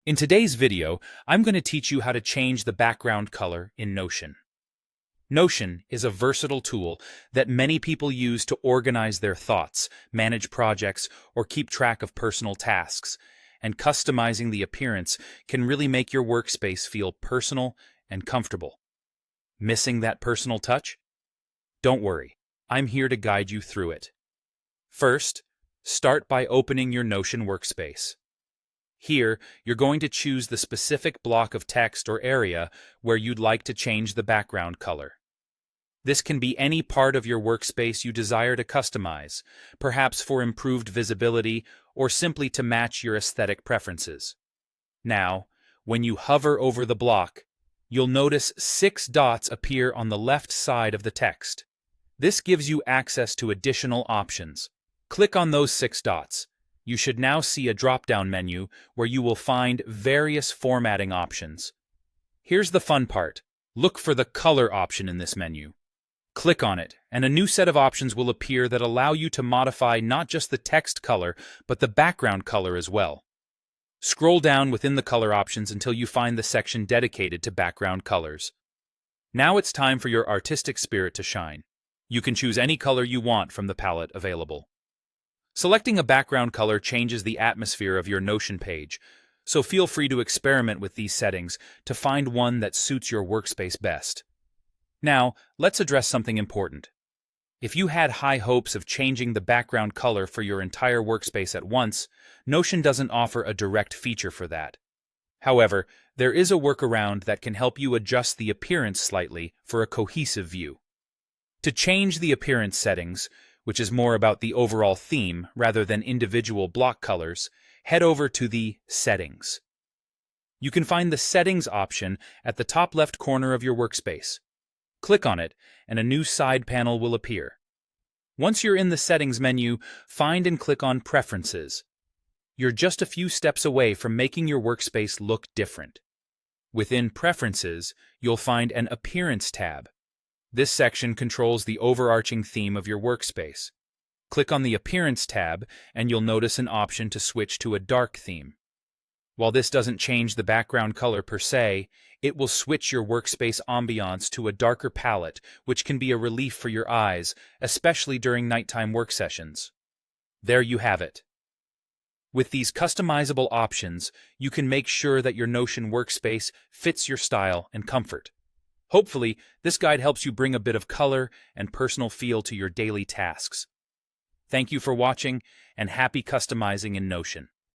In today's video, I'm going to teach you how to change the background color in Notion. Notion is a versatile tool that many people use to organize their thoughts, manage projects, or keep track of personal tasks, and customizing the appearance can really make your workspace feel personal and comfortable. Missing that personal touch? Don't worry, I'm here to guide you through it. First, start by opening your Notion workspace. Here, you're going to choose the specific block of text or area where you'd like to change the background color. This can be any part of your workspace you desire to customize, perhaps for improved visibility or simply to match your aesthetic preferences. Now, when you hover over the block, you'll notice 6 dots appear on the left side of the text. This gives you access to additional options. Click on those 6 dots. You should now see a drop-down menu where you will find various formatting options. Here's the fun part. Look for the color option in this menu. Click on it, and a new set of options will appear that allow you to modify not just the text color, but the background color as well. Scroll down within the color options until you find the section dedicated to background colors. Now it's time for your artistic spirit to shine. You can choose any color you want from the palette available. Selecting a background color changes the atmosphere of your Notion page, so feel free to experiment with these settings to find one that suits your workspace best. Now, let's address something important. If you had high hopes of changing the background color for your entire workspace at once, Notion doesn't offer a direct feature for that. However, there is a workaround that can help you adjust the appearance slightly for a cohesive view. To change the appearance settings, which is more about the overall theme rather than individual block colors, head over to the Settings. You can find the Settings option at the top left corner of your workspace. Click on it, and a new side panel will appear. Once you're in the Settings menu, find and click on Preferences. You're just a few steps away from making your workspace look different. Within Preferences, you'll find an Appearance tab. This section controls the overarching theme of your workspace. Click on the Appearance tab, and you'll notice an option to switch to a dark theme. While this doesn't change the background color per se, it will switch your workspace ambiance to a darker palette, which can be a relief for your eyes, especially during nighttime work sessions. There you have it. With these customizable options, you can make sure that your Notion workspace fits your style and comfort. Hopefully, this guide helps you bring a bit of color and personal feel to your daily tasks. Thank you for watching, and happy customizing in Notion.